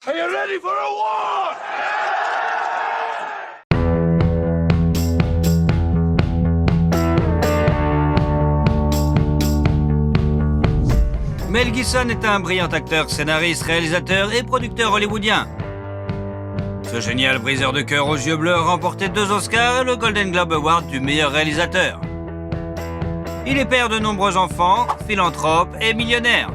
Are you ready for a war? Mel Gibson est un brillant acteur, scénariste, réalisateur et producteur hollywoodien. Ce génial briseur de cœur aux yeux bleus a remporté 2 Oscars et le Golden Globe Award du meilleur réalisateur. Il est père de nombreux enfants, philanthrope et millionnaire.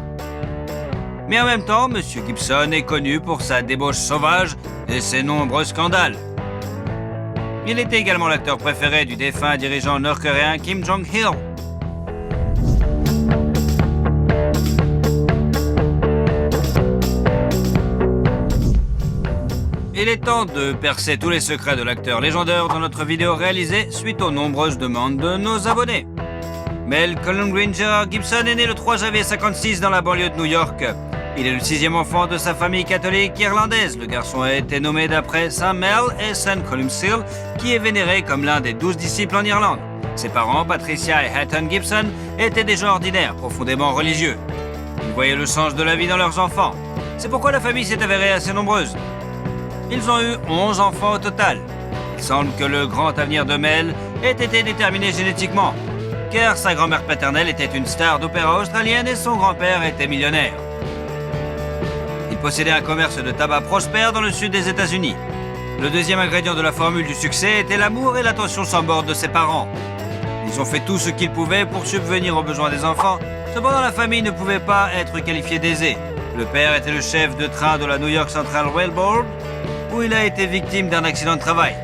Mais en même temps, M. Gibson est connu pour sa débauche sauvage et ses nombreux scandales. Il était également l'acteur préféré du défunt dirigeant nord-coréen Kim Jong-il. Il est temps de percer tous les secrets de l'acteur légendaire dans notre vidéo réalisée suite aux nombreuses demandes de nos abonnés. Mel Colin Gerard Gibson est né le 3 janvier 1956 dans la banlieue de New York. Il est le 6e enfant de sa famille catholique irlandaise. Le garçon a été nommé d'après Saint Mel et Saint Columcille, qui est vénéré comme l'un des 12 disciples en Irlande. Ses parents, Patricia et Hatton Gibson, étaient des gens ordinaires, profondément religieux. Ils voyaient le sens de la vie dans leurs enfants. C'est pourquoi la famille s'est avérée assez nombreuse. Ils ont eu 11 enfants au total. Il semble que le grand avenir de Mel ait été déterminé génétiquement, car sa grand-mère paternelle était une star d'opéra australienne et son grand-père était millionnaire. Il possédait un commerce de tabac prospère dans le sud des États-Unis. Le deuxième ingrédient de la formule du succès était l'amour et l'attention sans borne de ses parents. Ils ont fait tout ce qu'ils pouvaient pour subvenir aux besoins des enfants. Cependant, la famille ne pouvait pas être qualifiée d'aisée. Le père était le chef de train de la New York Central Railroad, où il a été victime d'un accident de travail.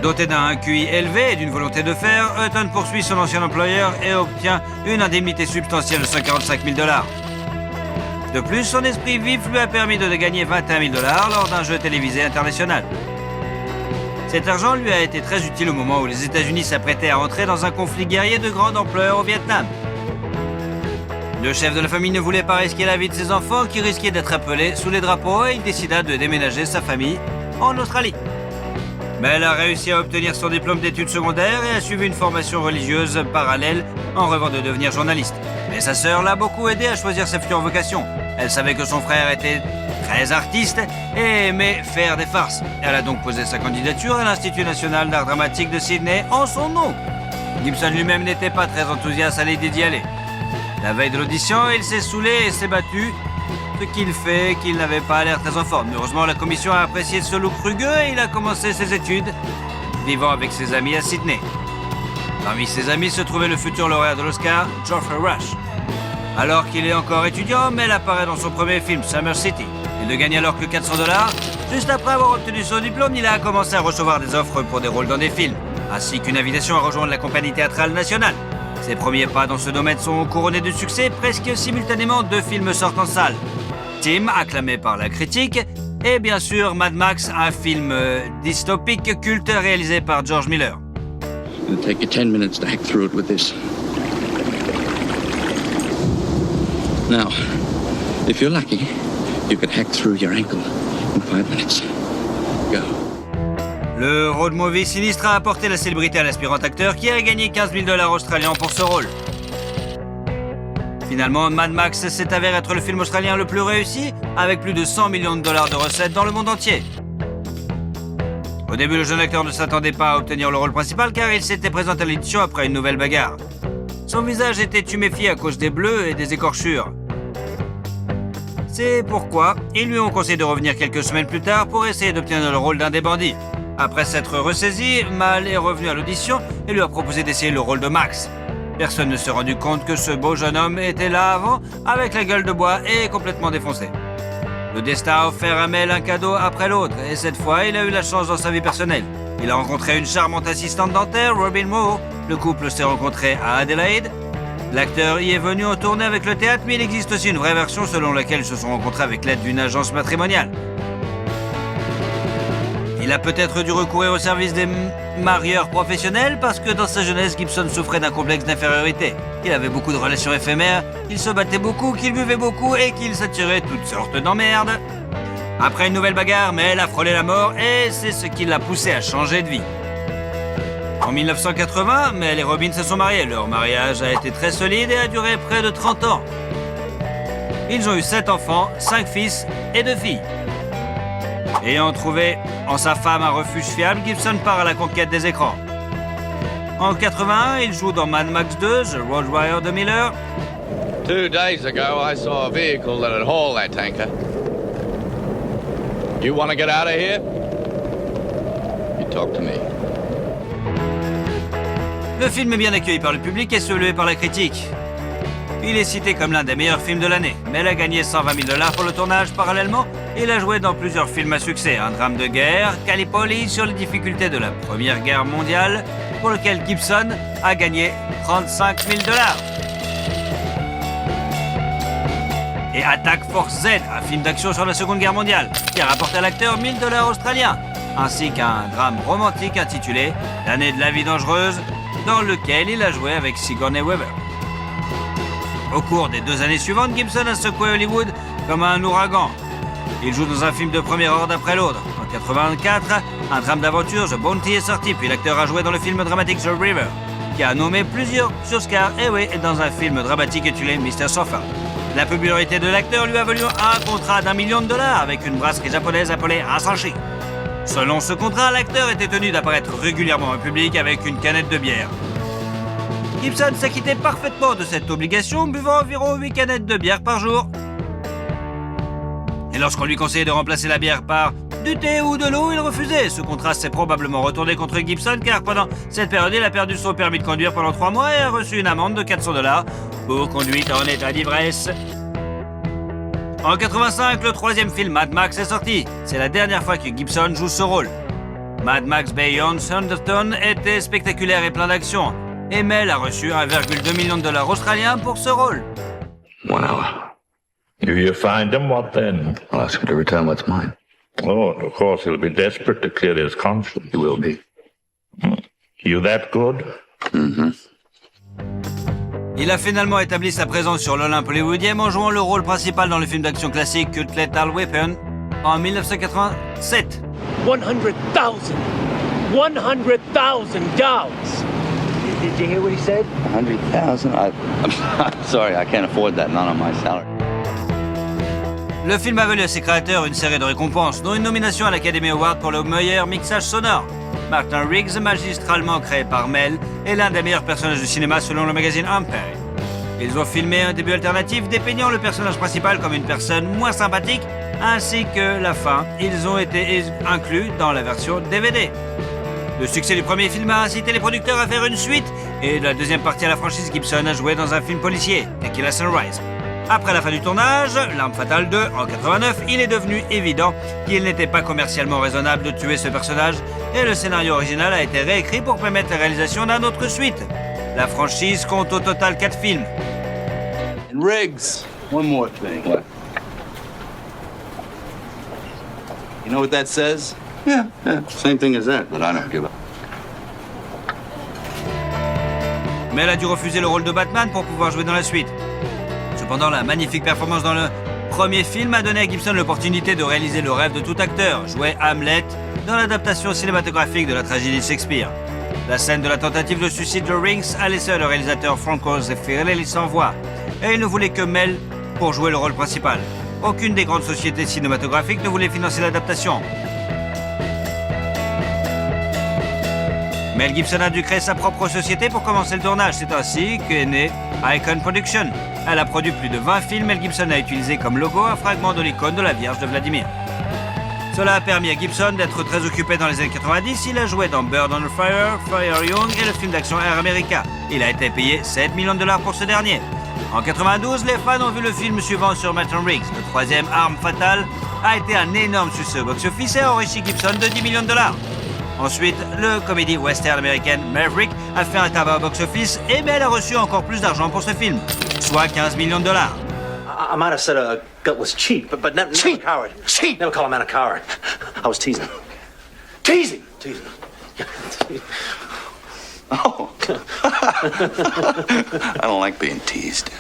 Doté d'un QI élevé et d'une volonté de faire, Hutton poursuit son ancien employeur et obtient une indemnité substantielle de 145 000 $. De plus, son esprit vif lui a permis de gagner 21 000 $ lors d'un jeu télévisé international. Cet argent lui a été très utile au moment où les États-Unis s'apprêtaient à entrer dans un conflit guerrier de grande ampleur au Vietnam. Le chef de la famille ne voulait pas risquer la vie de ses enfants qui risquaient d'être appelés sous les drapeaux et il décida de déménager sa famille en Australie. Mel a réussi à obtenir son diplôme d'études secondaires et a suivi une formation religieuse parallèle en rêvant de devenir journaliste. Mais sa sœur l'a beaucoup aidé à choisir sa future vocation. Elle savait que son frère était très artiste et aimait faire des farces. Elle a donc posé sa candidature à l'Institut national d'art dramatique de Sydney en son nom. Gibson lui-même n'était pas très enthousiaste à l'idée d'y aller. La veille de l'audition, il s'est saoulé et s'est battu, ce qu'il fait qu'il n'avait pas l'air très en forme. Heureusement, la commission a apprécié ce look rugueux et il a commencé ses études, vivant avec ses amis à Sydney. Parmi ses amis se trouvait le futur lauréat de l'Oscar, Geoffrey Rush. Alors qu'il est encore étudiant, Mel apparaît dans son premier film, Summer City. Il ne gagne alors que 400 $. Juste après avoir obtenu son diplôme, il a commencé à recevoir des offres pour des rôles dans des films, ainsi qu'une invitation à rejoindre la compagnie théâtrale nationale. Ses premiers pas dans ce domaine sont couronnés de succès. Presque simultanément, 2 films sortent en salle. Tim, acclamé par la critique, et bien sûr Mad Max, un film dystopique culte réalisé par George Miller. It'll take you 10 minutes to hack through it with this. Now, if you're lucky, you could hack through your ankle in 5 minutes. Go. Le road movie sinistre a apporté la célébrité à l'aspirant acteur qui a gagné 15 000 $ australiens pour ce rôle. Finalement, Mad Max s'est avéré être le film australien le plus réussi, avec plus de 100 millions de $ de recettes dans le monde entier. Au début, le jeune acteur ne s'attendait pas à obtenir le rôle principal car il s'était présenté à l'édition après une nouvelle bagarre. Son visage était tuméfié à cause des bleus et des écorchures. C'est pourquoi ils lui ont conseillé de revenir quelques semaines plus tard pour essayer d'obtenir le rôle d'un des bandits. Après s'être ressaisi, Mal est revenu à l'audition et lui a proposé d'essayer le rôle de Max. Personne ne s'est rendu compte que ce beau jeune homme était là avant, avec la gueule de bois et complètement défoncé. Le destin a offert à Mel un cadeau après l'autre, et cette fois, il a eu la chance dans sa vie personnelle. Il a rencontré une charmante assistante dentaire, Robin Moore. Le couple s'est rencontré à Adelaide. L'acteur y est venu en tournée avec le théâtre, mais il existe aussi une vraie version selon laquelle ils se sont rencontrés avec l'aide d'une agence matrimoniale. Il a peut-être dû recourir au service des marieurs professionnels parce que dans sa jeunesse, Gibson souffrait d'un complexe d'infériorité. Il avait beaucoup de relations éphémères, il se battait beaucoup, qu'il buvait beaucoup et qu'il s'attirait toutes sortes d'emmerdes. Après une nouvelle bagarre, Mel a frôlé la mort et c'est ce qui l'a poussé à changer de vie. En 1980, Mel et Robin se sont mariés. Leur mariage a été très solide et a duré près de 30 ans. Ils ont eu 7 enfants, 5 fils et 2 filles. Ayant trouvé en sa femme un refuge fiable, Gibson part à la conquête des écrans. En 81, il joue dans Mad Max 2, The Road Warrior de Miller. 2 days ago, I saw a vehicle that had hauled that tanker. You want to get out of here? You talk to me. Le film est bien accueilli par le public et salué par la critique. Il est cité comme l'un des meilleurs films de l'année, mais il a gagné 120 000 $ pour le tournage. Parallèlement, il a joué dans plusieurs films à succès. Un drame de guerre, Gallipoli, sur les difficultés de la Première Guerre mondiale, pour lequel Gibson a gagné 35 000 $. Et Attack Force Z, un film d'action sur la Seconde Guerre mondiale, qui a rapporté à l'acteur 1 000 $ australiens, ainsi qu'un drame romantique intitulé L'année de la vie dangereuse, dans lequel il a joué avec Sigourney Weaver. Au cours des 2 années suivantes, Gibson a secoué Hollywood comme un ouragan. Il joue dans un film de premier ordre après l'autre. En 1984, un drame d'aventure, The Bounty, est sorti, puis l'acteur a joué dans le film dramatique The River, qui a nommé plusieurs Oscars, et dans un film dramatique intitulé Mr. Sofa. La popularité de l'acteur lui a valu un contrat d'1 million $ avec une brasserie japonaise appelée Asahi. Selon ce contrat, l'acteur était tenu d'apparaître régulièrement en public avec une canette de bière. Gibson s'acquittait parfaitement de cette obligation, buvant environ 8 canettes de bière par jour. Et lorsqu'on lui conseillait de remplacer la bière par du thé ou de l'eau, il refusait. Ce contraste s'est probablement retourné contre Gibson, car pendant cette période, il a perdu son permis de conduire pendant 3 mois et a reçu une amende de 400 $ pour conduite en état d'ivresse. En 85, le 3e film Mad Max est sorti. C'est la dernière fois que Gibson joue ce rôle. Mad Max Beyond Thunderdome était spectaculaire et plein d'action. Et Mel a reçu 1,2 million de $ australiens pour ce rôle. 1 hour. If you find him, what then? I'll ask him to return what's mine. Oh, of course, he'll be desperate to clear his conscience. He will be. You that good? Mm-hmm. Il a finalement établi sa présence sur l'Olympe hollywoodien en jouant le rôle principal dans le film d'action classique Cut Lethal Weapon en 1987. 100,000 dollars. Did you hear what he said? 100,000? I'm sorry, I can't afford that, not on my salary. Le film a valu à ses créateurs une série de récompenses, dont une nomination à l'Academy Award pour le meilleur mixage sonore. Martin Riggs, magistralement créé par Mel, est l'un des meilleurs personnages de cinéma selon le magazine Empire. Ils ont filmé un début alternatif dépeignant le personnage principal comme une personne moins sympathique, ainsi que la fin. Ils ont été inclus dans la version DVD. Le succès du premier film a incité les producteurs à faire une suite, et de la deuxième partie à la franchise, Gibson a joué dans un film policier, Tequila Sunrise. Après la fin du tournage, L'Arme Fatale 2, en 89, il est devenu évident qu'il n'était pas commercialement raisonnable de tuer ce personnage, et le scénario original a été réécrit pour permettre la réalisation d'un autre suite. La franchise compte au total 4 films. And Riggs, one more thing. What? You know what that says? Yeah, same thing as that, but I don't give a... Mais elle a dû refuser le rôle de Batman pour pouvoir jouer dans la suite. Cependant, la magnifique performance dans le premier film a donné à Gibson l'opportunité de réaliser le rêve de tout acteur, jouer Hamlet dans l'adaptation cinématographique de la tragédie de Shakespeare. La scène de la tentative de suicide de Riggs a laissé le réalisateur Franco Zeffirelli sans voix, et il ne voulait que Mel pour jouer le rôle principal. Aucune des grandes sociétés cinématographiques ne voulait financer l'adaptation. Mel Gibson a dû créer sa propre société pour commencer le tournage. C'est ainsi qu'est née Icon Production. Elle a produit plus de 20 films. Mel Gibson a utilisé comme logo un fragment de l'icône de la Vierge de Vladimir. Cela a permis à Gibson d'être très occupé dans les années 90. Il a joué dans Bird on Fire, Fire Young et le film d'action Air America. Il a été payé 7 millions de $ pour ce dernier. En 92, les fans ont vu le film suivant sur Martin Riggs. Le 3e, Arme Fatale, a été un énorme succès au box-office et a enrichi Gibson de 10 millions de $. Ensuite, le comédie western américaine Maverick a fait un tabac au box-office et Mel a reçu encore plus d'argent pour ce film, soit 15 millions de $. I might have said a gut was cheap, but never a coward. Cheap! Never call a man a coward. I was teasing. Teasing! Oh. I don't like being teased.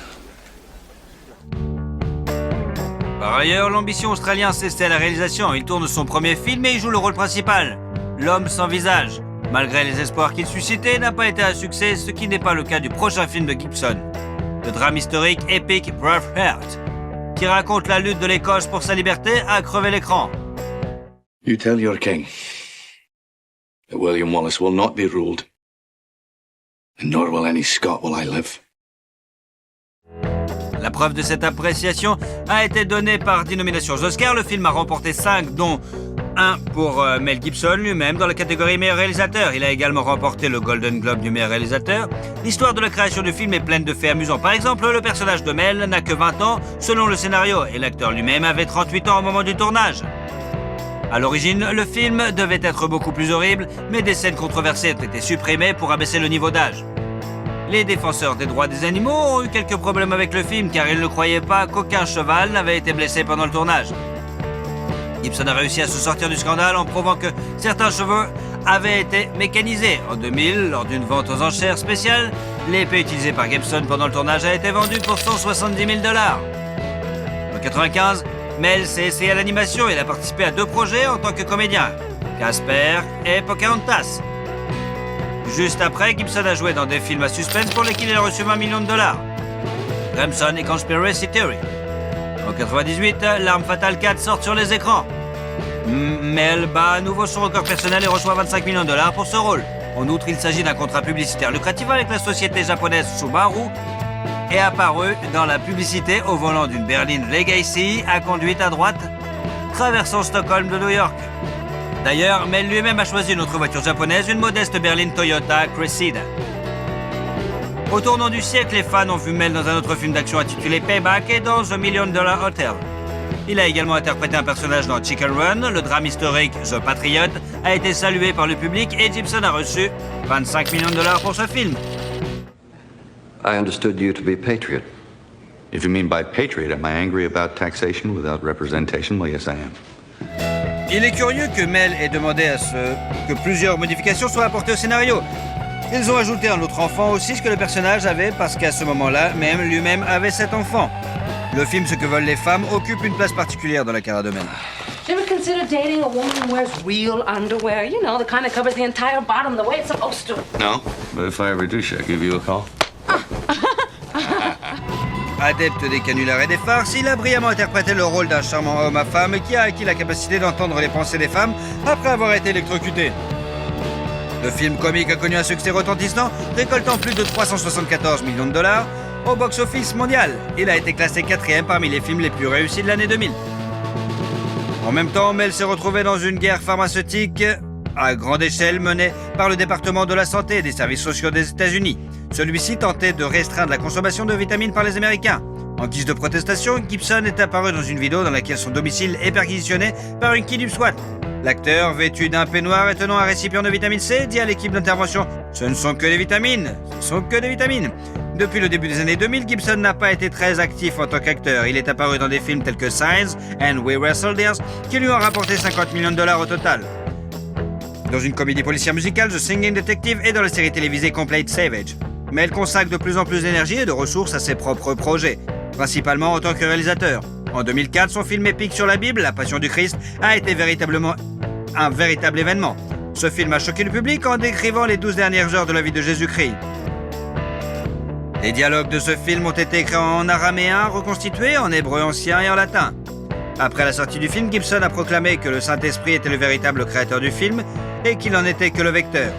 Par ailleurs, l'ambition australienne cessait à la réalisation. Il tourne son premier film et il joue le rôle principal, l'homme sans visage. Malgré les espoirs qu'il suscitait, n'a pas été un succès, ce qui n'est pas le cas du prochain film de Gibson, le drame historique épique Braveheart. qui raconte la lutte de l'Écosse pour sa liberté, a crevé l'écran. You tell your king that William Wallace will not be ruled, and nor will any Scot while I live. La preuve de cette appréciation a été donnée par 10 nominations aux Oscars. Le film a remporté 5, dont 1 pour Mel Gibson lui-même dans la catégorie meilleur réalisateur. Il a également remporté le Golden Globe du meilleur réalisateur. L'histoire de la création du film est pleine de faits amusants. Par exemple, le personnage de Mel n'a que 20 ans selon le scénario et l'acteur lui-même avait 38 ans au moment du tournage. À l'origine, le film devait être beaucoup plus horrible, mais des scènes controversées ont été supprimées pour abaisser le niveau d'âge. Les défenseurs des droits des animaux ont eu quelques problèmes avec le film car ils ne croyaient pas qu'aucun cheval n'avait été blessé pendant le tournage. Gibson a réussi à se sortir du scandale en prouvant que certains chevaux avaient été mécanisés. En 2000, lors d'une vente aux enchères spéciales, l'épée utilisée par Gibson pendant le tournage a été vendue pour 170 000 $. En 1995, Mel s'est essayé à l'animation et il a participé à 2 projets en tant que comédien, Casper et Pocahontas. Juste après, Gibson a joué dans des films à suspense pour lesquels il a reçu 20 millions de $. Crimson et Conspiracy Theory. En 1998, L'Arme Fatale 4 sort sur les écrans. Mel bat à nouveau son record personnel et reçoit 25 millions de $ pour ce rôle. En outre, il s'agit d'un contrat publicitaire lucratif avec la société japonaise Subaru et apparu dans la publicité au volant d'une berline Legacy à conduite à droite, traversant Stockholm de New York. D'ailleurs, Mel lui-même a choisi une autre voiture japonaise, une modeste berline Toyota Cressida. Au tournant du siècle, les fans ont vu Mel dans un autre film d'action intitulé Payback et dans The $1 Million Hotel. Il a également interprété un personnage dans Chicken Run. Le drame historique The Patriot a été salué par le public et Gibson a reçu 25 millions de $ pour ce film. I understood you to be a patriot. If you mean by patriot, am I angry about taxation without representation? Well, yes, I am. Il est curieux que Mel ait demandé que plusieurs modifications soient apportées au scénario. Ils ont ajouté un autre enfant aussi, ce que le personnage avait, parce qu'à ce moment-là, même lui-même avait 7 enfants. Le film Ce que veulent les femmes occupe une place particulière dans la carrière de Mel. Do you ever consider dating a woman who wears real underwear? You know, the kind that covers the entire bottom the way it's supposed to. No, but if I ever do, should I give you a call? Adepte des canulars et des farces, il a brillamment interprété le rôle d'un charmant homme à femme qui a acquis la capacité d'entendre les pensées des femmes après avoir été électrocuté. Le film comique a connu un succès retentissant, récoltant plus de 374 millions de $ au box-office mondial. Il a été classé 4e parmi les films les plus réussis de l'année 2000. En même temps, Mel s'est retrouvé dans une guerre pharmaceutique à grande échelle menée par le département de la santé et des services sociaux des États-Unis. Celui-ci tentait de restreindre la consommation de vitamines par les Américains. En guise de protestation, Gibson est apparu dans une vidéo dans laquelle son domicile est perquisitionné par une kidnap SWAT. L'acteur, vêtu d'un peignoir et tenant un récipient de vitamine C, dit à l'équipe d'intervention « Ce ne sont que des vitamines, ce ne sont que des vitamines ». Depuis le début des années 2000, Gibson n'a pas été très actif en tant qu'acteur. Il est apparu dans des films tels que Signs and We Were Soldiers, qui lui ont rapporté 50 millions de $ au total. Dans une comédie policière musicale, The Singing Detective, et dans la série télévisée Complete Savage. Mais elle consacre de plus en plus d'énergie et de ressources à ses propres projets, principalement en tant que réalisateur. En 2004, son film épique sur la Bible, La Passion du Christ, a été véritablement un véritable événement. Ce film a choqué le public en décrivant les 12 dernières heures de la vie de Jésus-Christ. Les dialogues de ce film ont été écrits en araméen, reconstitués en hébreu ancien et en latin. Après la sortie du film, Gibson a proclamé que le Saint-Esprit était le véritable créateur du film et qu'il n'en était que le vecteur.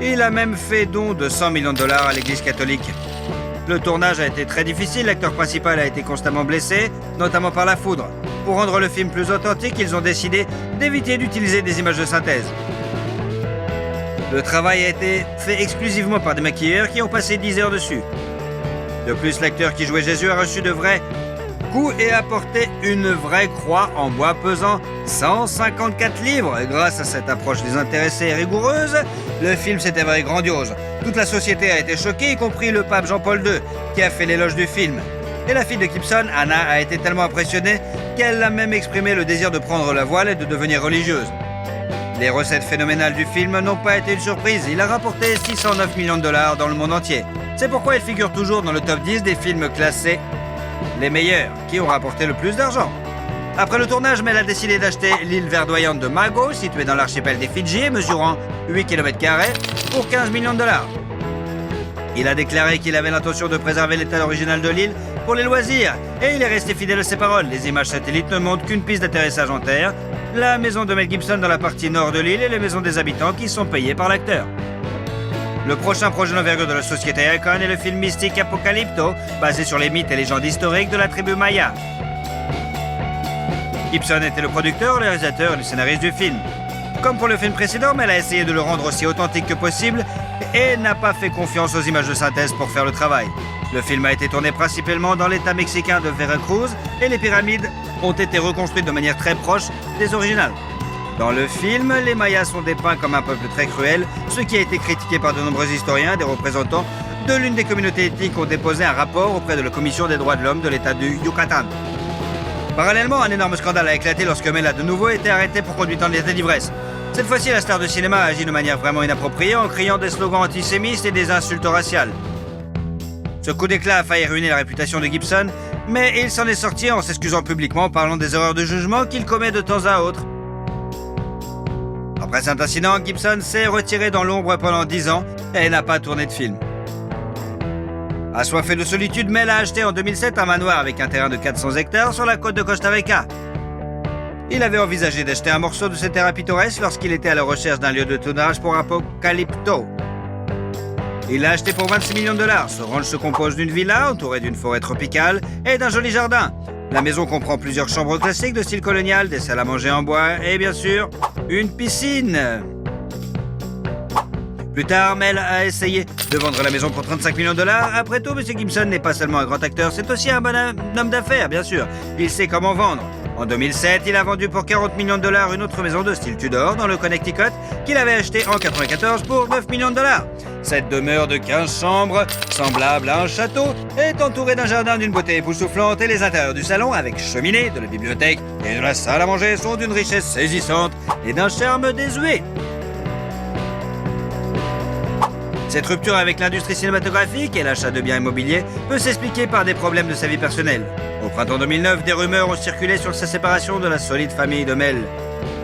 Il a même fait don de 100 millions de $ à l'Église catholique. Le tournage a été très difficile, l'acteur principal a été constamment blessé, notamment par la foudre. Pour rendre le film plus authentique, ils ont décidé d'éviter d'utiliser des images de synthèse. Le travail a été fait exclusivement par des maquilleurs qui ont passé 10 heures dessus. De plus, l'acteur qui jouait Jésus a reçu de vrais coups et a porté une vraie croix en bois pesant 154 livres. Et grâce à cette approche désintéressée et rigoureuse, le film s'est avéré grandiose. Toute la société a été choquée, y compris le pape Jean-Paul II, qui a fait l'éloge du film. Et la fille de Gibson, Anna, a été tellement impressionnée qu'elle a même exprimé le désir de prendre la voile et de devenir religieuse. Les recettes phénoménales du film n'ont pas été une surprise. Il a rapporté 609 millions de $ dans le monde entier. C'est pourquoi il figure toujours dans le top 10 des films classés les meilleurs, qui ont rapporté le plus d'argent. Après le tournage, Mel a décidé d'acheter l'île verdoyante de Mago, située dans l'archipel des Fidji et mesurant 8 km², pour 15 millions de $. Il a déclaré qu'il avait l'intention de préserver l'état original de l'île pour les loisirs. Et il est resté fidèle à ses paroles. Les images satellites ne montrent qu'une piste d'atterrissage en terre, la maison de Mel Gibson dans la partie nord de l'île et les maisons des habitants qui sont payées par l'acteur. Le prochain projet d'envergure de la société Icon est le film mystique Apocalypto, basé sur les mythes et légendes historiques de la tribu Maya. Gibson était le producteur, le réalisateur et le scénariste du film. Comme pour le film précédent, mais elle a essayé de le rendre aussi authentique que possible et n'a pas fait confiance aux images de synthèse pour faire le travail. Le film a été tourné principalement dans l'état mexicain de Veracruz et les pyramides ont été reconstruites de manière très proche des originales. Dans le film, les Mayas sont dépeints comme un peuple très cruel, ce qui a été critiqué par de nombreux historiens. Des représentants de l'une des communautés ethniques ont déposé un rapport auprès de la Commission des droits de l'homme de l'État du Yucatan. Parallèlement, un énorme scandale a éclaté lorsque Mel a de nouveau été arrêté pour conduite en état d'ivresse. Cette fois-ci, la star de cinéma a agi de manière vraiment inappropriée en criant des slogans antisémites et des insultes raciales. Ce coup d'éclat a failli ruiner la réputation de Gibson, mais il s'en est sorti en s'excusant publiquement en parlant des erreurs de jugement qu'il commet de temps à autre. Après cet incident, Gibson s'est retiré dans l'ombre pendant 10 ans et n'a pas tourné de film. Assoiffé de solitude, Mel a acheté en 2007 un manoir avec un terrain de 400 hectares sur la côte de Costa Rica. Il avait envisagé d'acheter un morceau de ce terrain pittoresque lorsqu'il était à la recherche d'un lieu de tournage pour Apocalypto. Il l'a acheté pour 26 millions de dollars. Ce ranch se compose d'une villa entourée d'une forêt tropicale et d'un joli jardin. La maison comprend plusieurs chambres classiques de style colonial, des salles à manger en bois et bien sûr, une piscine. Plus tard, Mel a essayé de vendre la maison pour 35 millions de dollars. Après tout, M. Gibson n'est pas seulement un grand acteur, c'est aussi un bon homme d'affaires, bien sûr. Il sait comment vendre. En 2007, il a vendu pour 40 millions de dollars une autre maison de style Tudor dans le Connecticut qu'il avait achetée en 1994 pour 9 millions de dollars. Cette demeure de 15 chambres, semblable à un château, est entourée d'un jardin d'une beauté époustouflante et les intérieurs du salon, avec cheminée, de la bibliothèque et de la salle à manger, sont d'une richesse saisissante et d'un charme désuet. Cette rupture avec l'industrie cinématographique et l'achat de biens immobiliers peut s'expliquer par des problèmes de sa vie personnelle. Au printemps 2009, des rumeurs ont circulé sur sa séparation de la solide famille de Mel.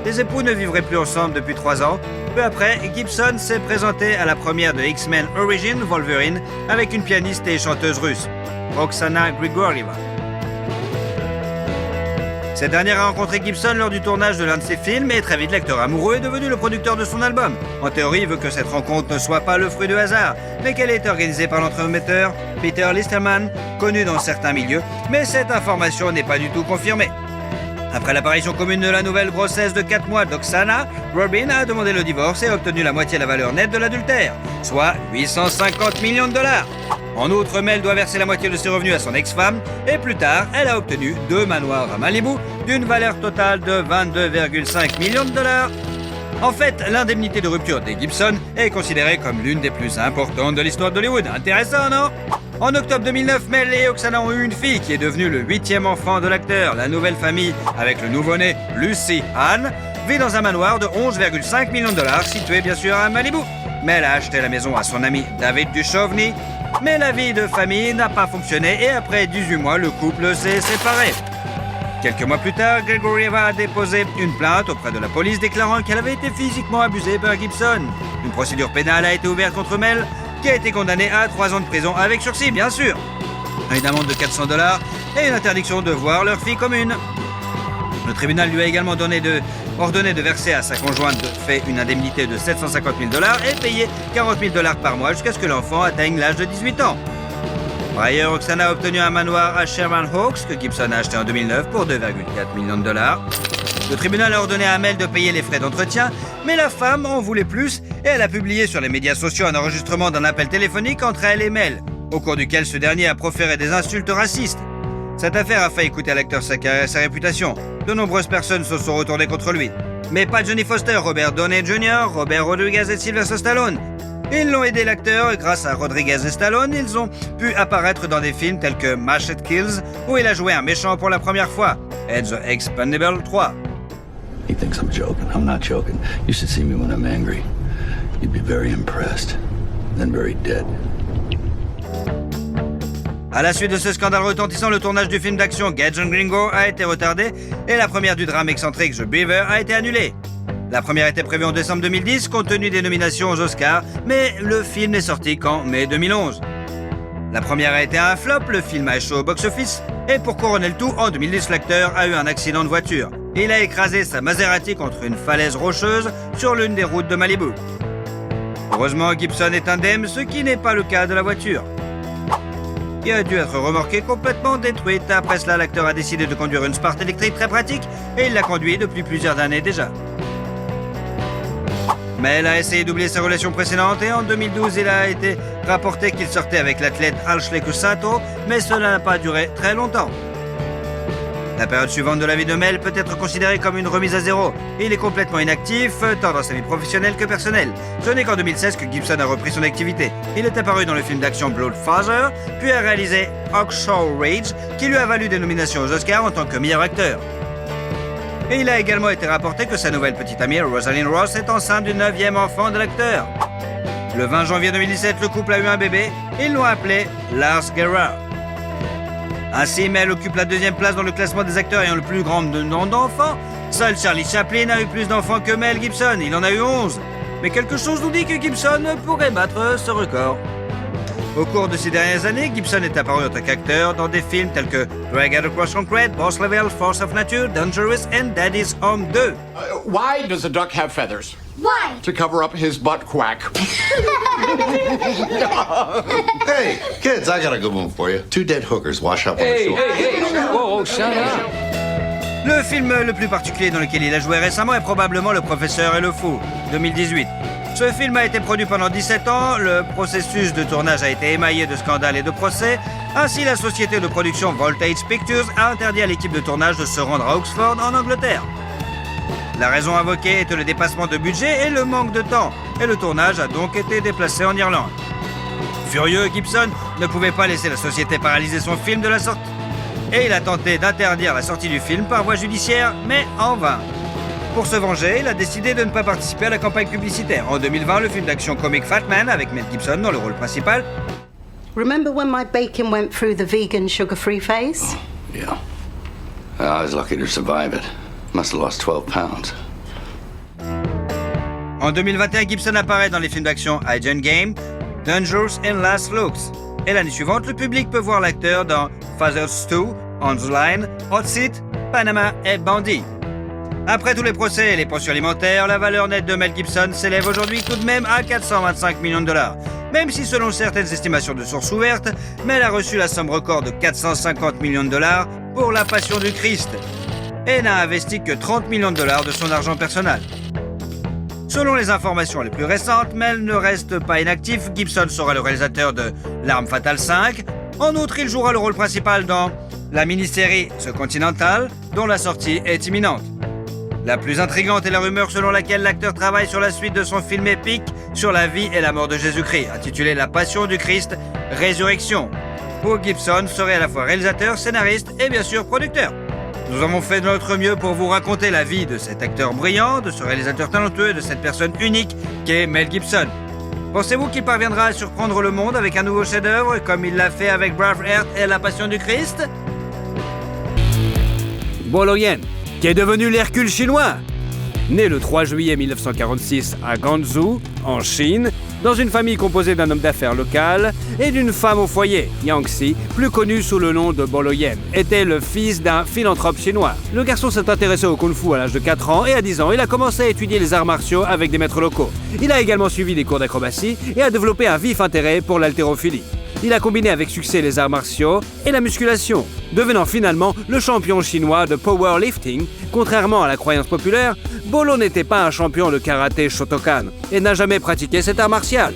Les époux ne vivraient plus ensemble depuis 3 ans. Peu après, Gibson s'est présenté à la première de X-Men Origins Wolverine avec une pianiste et chanteuse russe, Oksana Grigorieva. Cette dernière a rencontré Gibson lors du tournage de l'un de ses films et très vite l'acteur amoureux est devenu le producteur de son album. En théorie, il veut que cette rencontre ne soit pas le fruit de hasard, mais qu'elle ait été organisée par l'entremetteur Peter Listerman, connu dans certains milieux, mais cette information n'est pas du tout confirmée. Après l'apparition commune de la nouvelle grossesse de 4 mois d'Oksana, Robin a demandé le divorce et a obtenu la moitié de la valeur nette de l'adultère, soit 850 millions de dollars. En outre, Mel doit verser la moitié de ses revenus à son ex-femme et plus tard, elle a obtenu 2 manoirs à Malibu d'une valeur totale de 22,5 millions de dollars. En fait, l'indemnité de rupture des Gibson est considérée comme l'une des plus importantes de l'histoire d'Hollywood. Intéressant, non? En octobre 2009, Mel et Oksana ont eu une fille qui est devenue le 8e enfant de l'acteur. La nouvelle famille, avec le nouveau-né Lucy Ann, vit dans un manoir de 11,5 millions de dollars situé bien sûr à Malibu. Mel a acheté la maison à son ami David Duchovny, mais la vie de famille n'a pas fonctionné et après 18 mois, le couple s'est séparé. Quelques mois plus tard, Grigorieva a déposé une plainte auprès de la police déclarant qu'elle avait été physiquement abusée par Gibson. Une procédure pénale a été ouverte contre Mel, qui a été condamnée à 3 ans de prison avec sursis, bien sûr. Une amende de 400 $ et une interdiction de voir leur fille commune. Le tribunal lui a également ordonné de verser à sa conjointe de fait une indemnité de 750 000 $ et payer 40 000 $ par mois jusqu'à ce que l'enfant atteigne l'âge de 18 ans. Par ailleurs, Oksana a obtenu un manoir à Sherman Oaks que Gibson a acheté en 2009 pour 2,4 millions de dollars. Le tribunal a ordonné à Mel de payer les frais d'entretien, mais la femme en voulait plus et elle a publié sur les médias sociaux un enregistrement d'un appel téléphonique entre elle et Mel, au cours duquel ce dernier a proféré des insultes racistes. Cette affaire a failli coûter à l'acteur sa carrière et sa réputation. De nombreuses personnes se sont retournées contre lui. Mais pas Johnny Foster, Robert Downey Jr., Robert Rodriguez et Sylvester Stallone. Ils l'ont aidé l'acteur et grâce à Rodriguez et Stallone, ils ont pu apparaître dans des films tels que Machete Kills, où il a joué un méchant pour la première fois, et The Expendables 3. He thinks I'm joking. I'm not joking. You should see me when I'm angry. You'd be very impressed. Then very dead. À la suite de ce scandale retentissant, le tournage du film d'action Gadget Gringo a été retardé et la première du drame excentrique The Beaver a été annulée. La première était prévue en décembre 2010 compte tenu des nominations aux Oscars, mais le film n'est sorti qu'en mai 2011. La première a été un flop, le film a échoué au box-office, et pour couronner le tout, en 2010, l'acteur a eu un accident de voiture. Il a écrasé sa Maserati contre une falaise rocheuse sur l'une des routes de Malibu. Heureusement, Gibson est indemne, ce qui n'est pas le cas de la voiture, qui a dû être remorquée complètement détruite. Après cela, l'acteur a décidé de conduire une Sport électrique très pratique, et il l'a conduit depuis plusieurs années déjà. Mais elle a essayé d'oublier sa relation précédente et en 2012, il a été rapporté qu'il sortait avec l'athlète Ashley Cusato, mais cela n'a pas duré très longtemps. La période suivante de la vie de Mel peut être considérée comme une remise à zéro. Il est complètement inactif, tant dans sa vie professionnelle que personnelle. Ce n'est qu'en 2016 que Gibson a repris son activité. Il est apparu dans le film d'action Bloodfather, puis a réalisé Hacksaw Ridge, qui lui a valu des nominations aux Oscars en tant que meilleur acteur. Et il a également été rapporté que sa nouvelle petite amie, Rosalind Ross, est enceinte du 9e enfant de l'acteur. Le 20 janvier 2017, le couple a eu un bébé. Ils l'ont appelé Lars Gerard. Ainsi, Mel occupe la 2e place dans le classement des acteurs ayant le plus grand nombre d'enfants. Seul Charlie Chaplin a eu plus d'enfants que Mel Gibson. Il en a eu 11. Mais quelque chose nous dit que Gibson pourrait battre ce record. Au cours de ces dernières années, Gibson est apparu en tant qu'acteur dans des films tels que Dragged Across Concrete, Boss Level, Force of Nature, Dangerous and Daddy's Home 2. Why does a duck have feathers? Why? To cover up his butt quack. Hey, kids, I got a good one for you. 2 dead hookers wash up on the shore. Whoa, shut up. Le film le plus particulier dans lequel il a joué récemment est probablement Le Professeur et le Fou, 2018. Ce film a été produit pendant 17 ans, le processus de tournage a été émaillé de scandales et de procès. Ainsi, la société de production Voltage Pictures a interdit à l'équipe de tournage de se rendre à Oxford, en Angleterre. La raison invoquée était le dépassement de budget et le manque de temps, et le tournage a donc été déplacé en Irlande. Furieux, Gibson ne pouvait pas laisser la société paralyser son film de la sorte. Et il a tenté d'interdire la sortie du film par voie judiciaire, mais en vain. Pour se venger, il a décidé de ne pas participer à la campagne publicitaire. En 2020, le film d'action comique Fat Man, avec Mel Gibson dans le rôle principal. Remember when my bacon went through the vegan sugar-free phase? Oh, yeah. I was lucky to survive it. Must have lost 12 pounds. En 2021, Gibson apparaît dans les films d'action Agent Game, Dangerous and Last Looks. Et l'année suivante, le public peut voir l'acteur dans Father's 2, On the Line, Hot Seat, Panama et Bandit. Après tous les procès et les pensions alimentaires, la valeur nette de Mel Gibson s'élève aujourd'hui tout de même à 425 millions de dollars. Même si selon certaines estimations de sources ouvertes, Mel a reçu la somme record de 450 millions de dollars pour La Passion du Christ et n'a investi que 30 millions de dollars de son argent personnel. Selon les informations les plus récentes, Mel ne reste pas inactif. Gibson sera le réalisateur de L'Arme Fatale 5. En outre, il jouera le rôle principal dans la mini-série The Continental, dont la sortie est imminente. La plus intrigante est la rumeur selon laquelle l'acteur travaille sur la suite de son film épique sur la vie et la mort de Jésus-Christ, intitulé La Passion du Christ, Résurrection, où Gibson serait à la fois réalisateur, scénariste et bien sûr producteur. Nous avons fait de notre mieux pour vous raconter la vie de cet acteur brillant, de ce réalisateur talentueux, de cette personne unique qu'est Mel Gibson. Pensez-vous qu'il parviendra à surprendre le monde avec un nouveau chef-d'œuvre comme il l'a fait avec Braveheart et La Passion du Christ? Bolo-yen, qui est devenu l'Hercule chinois. Né le 3 juillet 1946 à Guangzhou, en Chine, dans une famille composée d'un homme d'affaires local et d'une femme au foyer, Yang Xi, plus connue sous le nom de Bolo-yen, était le fils d'un philanthrope chinois. Le garçon s'est intéressé au kung-fu à l'âge de 4 ans et à 10 ans, il a commencé à étudier les arts martiaux avec des maîtres locaux. Il a également suivi des cours d'acrobatie et a développé un vif intérêt pour l'haltérophilie. Il a combiné avec succès les arts martiaux et la musculation, devenant finalement le champion chinois de powerlifting. Contrairement à la croyance populaire, Bolo n'était pas un champion de karaté Shotokan et n'a jamais pratiqué cet art martial.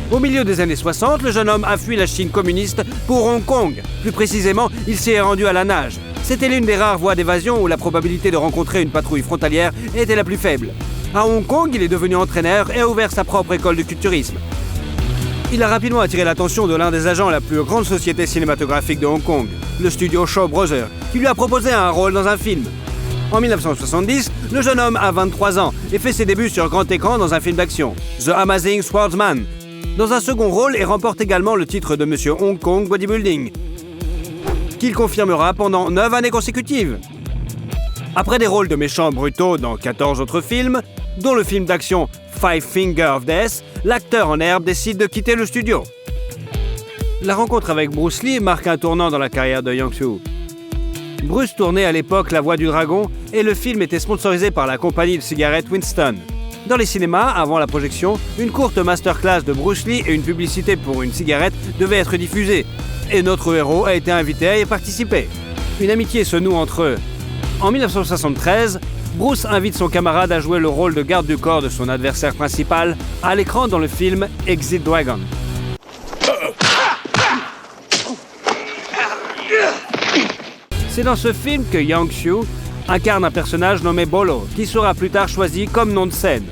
Au milieu des années 60, le jeune homme a fui la Chine communiste pour Hong Kong. Plus précisément, il s'y est rendu à la nage. C'était l'une des rares voies d'évasion où la probabilité de rencontrer une patrouille frontalière était la plus faible. À Hong Kong, il est devenu entraîneur et a ouvert sa propre école de culturisme. Il a rapidement attiré l'attention de l'un des agents de la plus grande société cinématographique de Hong Kong, le studio Shaw Brothers, qui lui a proposé un rôle dans un film. En 1970, le jeune homme a 23 ans et fait ses débuts sur grand écran dans un film d'action, The Amazing Swordsman, dans un second rôle et remporte également le titre de Monsieur Hong Kong Bodybuilding, qu'il confirmera pendant 9 années consécutives. Après des rôles de méchants brutaux dans 14 autres films, dont le film d'action Five Finger of Death, l'acteur en herbe décide de quitter le studio. La rencontre avec Bruce Lee marque un tournant dans la carrière de Yang-soo. Bruce tournait à l'époque La Voix du Dragon et le film était sponsorisé par la compagnie de cigarettes Winston. Dans les cinémas, avant la projection, une courte masterclass de Bruce Lee et une publicité pour une cigarette devaient être diffusées. Et notre héros a été invité à y participer. Une amitié se noue entre eux. En 1973, Bruce invite son camarade à jouer le rôle de garde du corps de son adversaire principal à l'écran dans le film Exit Dragon. C'est dans ce film que Yang-soo incarne un personnage nommé Bolo, qui sera plus tard choisi comme nom de scène.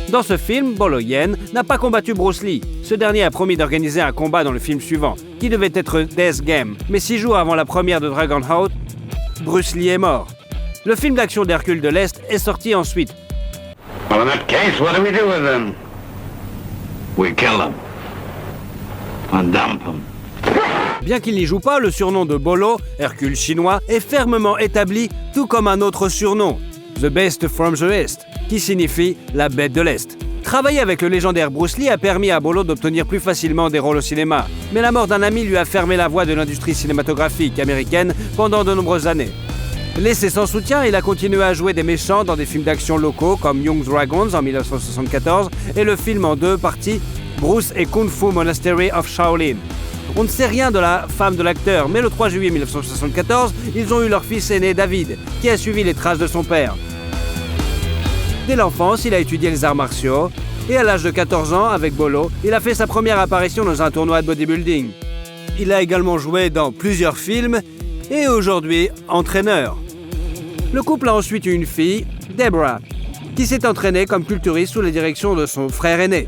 Dans ce film, Bolo Yen n'a pas combattu Bruce Lee. Ce dernier a promis d'organiser un combat dans le film suivant, qui devait être Death Game. Mais 6 jours avant la première de Dragonheart, Bruce Lee est mort. Le film d'action d'Hercule de l'Est est sorti ensuite. Well, in that case, what do we do with them? We kill them. And dump them. Bien qu'il n'y joue pas, le surnom de Bolo, Hercule chinois, est fermement établi, tout comme un autre surnom, The Beast from the East, qui signifie la bête de l'Est. Travailler avec le légendaire Bruce Lee a permis à Bolo d'obtenir plus facilement des rôles au cinéma, mais la mort d'un ami lui a fermé la voie de l'industrie cinématographique américaine pendant de nombreuses années. Laissé sans soutien, il a continué à jouer des méchants dans des films d'action locaux comme Young Dragons en 1974 et le film en 2 parties Bruce et Kung Fu Monastery of Shaolin. On ne sait rien de la femme de l'acteur, mais le 3 juillet 1974, ils ont eu leur fils aîné David, qui a suivi les traces de son père. Dès l'enfance, il a étudié les arts martiaux, et à l'âge de 14 ans, avec Bolo, il a fait sa première apparition dans un tournoi de bodybuilding. Il a également joué dans plusieurs films, et aujourd'hui entraîneur. Le couple a ensuite eu une fille, Deborah, qui s'est entraînée comme culturiste sous la direction de son frère aîné.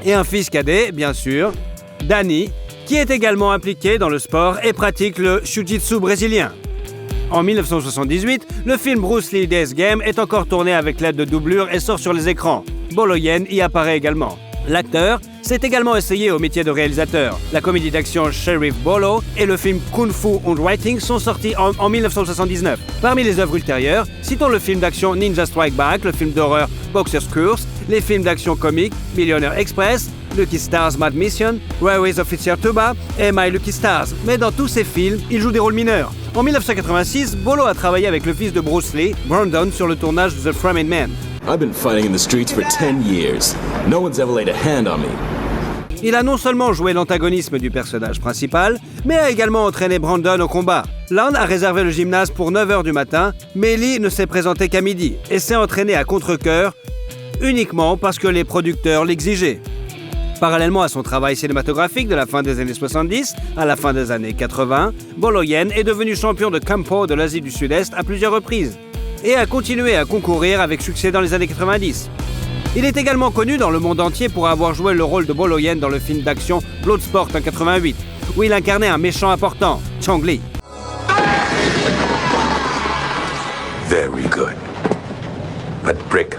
Et un fils cadet, bien sûr, Danny, qui est également impliqué dans le sport et pratique le jiu-jitsu brésilien. En 1978, le film Bruce Lee Death Game est encore tourné avec l'aide de doublures et sort sur les écrans. Bolo Yen y apparaît également. L'acteur s'est également essayé au métier de réalisateur. La comédie d'action Sheriff Bolo et le film Kung Fu Unwriting sont sortis en 1979. Parmi les œuvres ultérieures, citons le film d'action Ninja Strike Back, le film d'horreur Boxer's Curse, les films d'action comique Millionaire Express, Lucky Stars Mad Mission, Railways Officer Tuba et My Lucky Stars. Mais dans tous ces films, il joue des rôles mineurs. En 1986, Bolo a travaillé avec le fils de Bruce Lee, Brandon, sur le tournage de The Framing Man. I've been fighting in the streets for 10 years. No one's ever laid a hand on me. Il a non seulement joué l'antagonisme du personnage principal, mais a également entraîné Brandon au combat. Land a réservé le gymnase pour 9h du matin, mais Lee ne s'est présenté qu'à midi et s'est entraîné à contre-cœur uniquement parce que les producteurs l'exigeaient. Parallèlement à son travail cinématographique de la fin des années 70 à la fin des années 80, Bolo Yen est devenu champion de Kempo de l'Asie du Sud-Est à plusieurs reprises et a continué à concourir avec succès dans les années 90. Il est également connu dans le monde entier pour avoir joué le rôle de Bolo Yen dans le film d'action Bloodsport en 88, où il incarnait un méchant important, Chong Li. Very good. But brick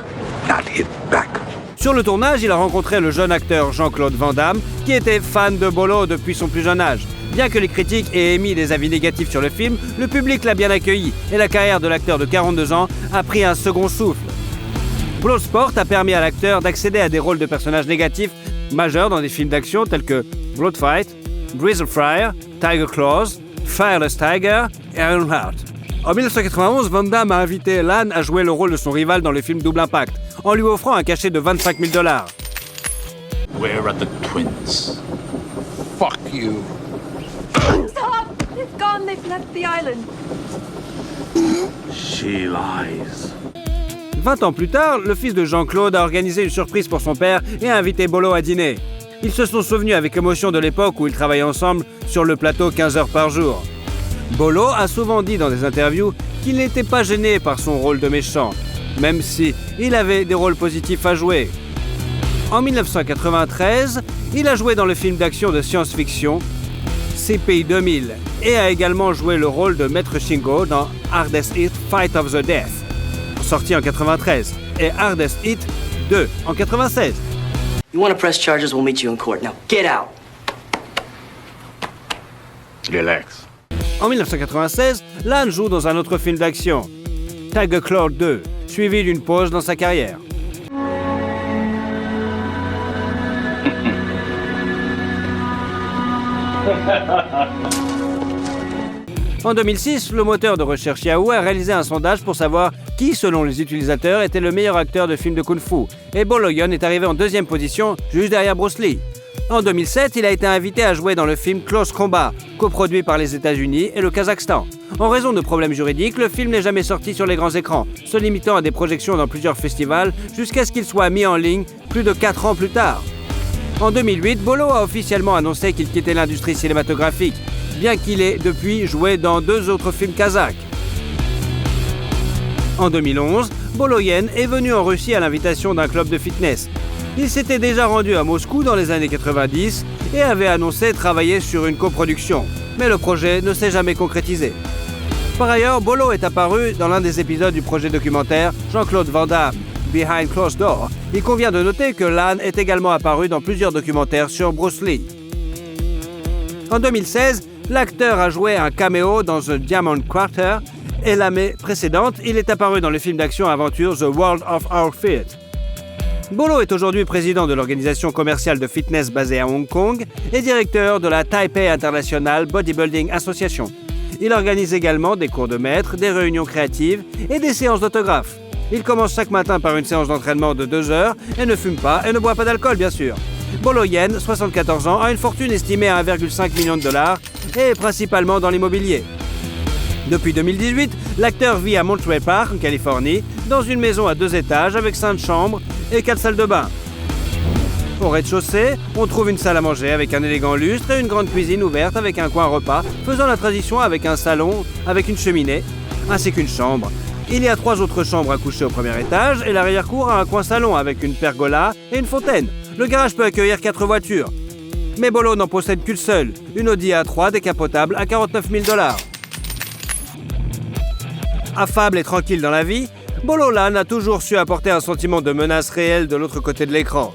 not hit back. Sur le tournage, il a rencontré le jeune acteur Jean-Claude Van Damme, qui était fan de Bolo depuis son plus jeune âge. Bien que les critiques aient émis des avis négatifs sur le film, le public l'a bien accueilli et la carrière de l'acteur de 42 ans a pris un second souffle. Bloodsport a permis à l'acteur d'accéder à des rôles de personnages négatifs majeurs dans des films d'action tels que Bloodfight, Grizzly Fire, Tiger Claws, Fireless Tiger et Ironheart. En 1991, Van Damme a invité Lan à jouer le rôle de son rival dans le film Double Impact, en lui offrant un cachet de $25 000. Where are the twins? Fuck you. Stop! They've gone. They've left the island. She lies. 20 ans plus tard, le fils de Jean-Claude a organisé une surprise pour son père et a invité Bolo à dîner. Ils se sont souvenus avec émotion de l'époque où ils travaillaient ensemble sur le plateau 15 heures par jour. Bolo a souvent dit dans des interviews qu'il n'était pas gêné par son rôle de méchant, même si il avait des rôles positifs à jouer. En 1993, il a joué dans le film d'action de science-fiction CPI 2000 et a également joué le rôle de Maître Shingo dans Hardest Hit Fight of the Death, sorti en 93, et Hardest Hit 2 en 96. You want to press charges, we'll meet you in court. Now, get out. Relax. En 1996, Lan joue dans un autre film d'action, Tiger Claw 2, suivi d'une pause dans sa carrière. En 2006, le moteur de recherche Yahoo a réalisé un sondage pour savoir qui, selon les utilisateurs, était le meilleur acteur de films de kung-fu. Et Bolo Yeon est arrivé en deuxième position, juste derrière Bruce Lee. En 2007, il a été invité à jouer dans le film Close Combat, coproduit par les États-Unis et le Kazakhstan. En raison de problèmes juridiques, le film n'est jamais sorti sur les grands écrans, se limitant à des projections dans plusieurs festivals jusqu'à ce qu'il soit mis en ligne plus de 4 ans plus tard. En 2008, Bolo a officiellement annoncé qu'il quittait l'industrie cinématographique, bien qu'il ait depuis joué dans 2 autres films kazakhs. En 2011, Bolo Yeon est venu en Russie à l'invitation d'un club de fitness. Il s'était déjà rendu à Moscou dans les années 90 et avait annoncé travailler sur une coproduction, mais le projet ne s'est jamais concrétisé. Par ailleurs, Bolo est apparu dans l'un des épisodes du projet documentaire Jean-Claude Van Damme, Behind Closed Door. Il convient de noter que Lan est également apparu dans plusieurs documentaires sur Bruce Lee. En 2016, l'acteur a joué un caméo dans The Diamond Quarter et l'année précédente, il est apparu dans le film d'action-aventure The World of Our Feet. Bolo est aujourd'hui président de l'organisation commerciale de fitness basée à Hong Kong et directeur de la Taipei International Bodybuilding Association. Il organise également des cours de maître, des réunions créatives et des séances d'autographes. Il commence chaque matin par une séance d'entraînement de 2 heures et ne fume pas et ne boit pas d'alcool, bien sûr. Bolo Yeon, 74 ans, a une fortune estimée à 1,5 million de dollars et est principalement dans l'immobilier. Depuis 2018, l'acteur vit à Monterey Park, en Californie, dans une maison à 2 étages avec 5 chambres et 4 salles de bain. Au rez-de-chaussée, on trouve une salle à manger avec un élégant lustre et une grande cuisine ouverte avec un coin repas, faisant la tradition avec un salon avec une cheminée, ainsi qu'une chambre. Il y a 3 autres chambres à coucher au premier étage et l'arrière-cour a un coin salon avec une pergola et une fontaine. Le garage peut accueillir 4 voitures. Mais Bolo n'en possède qu'une seule, une Audi A3 décapotable à 49 000 $. Affable et tranquille dans la vie, Bolo Lan a toujours su apporter un sentiment de menace réelle de l'autre côté de l'écran.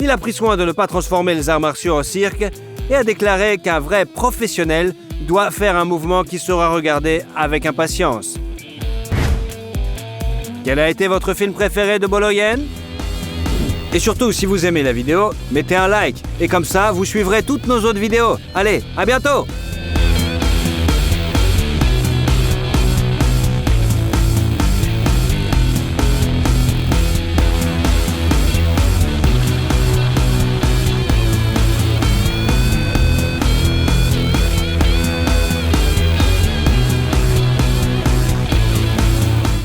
Il a pris soin de ne pas transformer les arts martiaux en cirque et a déclaré qu'un vrai professionnel doit faire un mouvement qui sera regardé avec impatience. Quel a été votre film préféré de Bolo Yeon ? Et surtout, si vous aimez la vidéo, mettez un like. Et comme ça, vous suivrez toutes nos autres vidéos. Allez, à bientôt !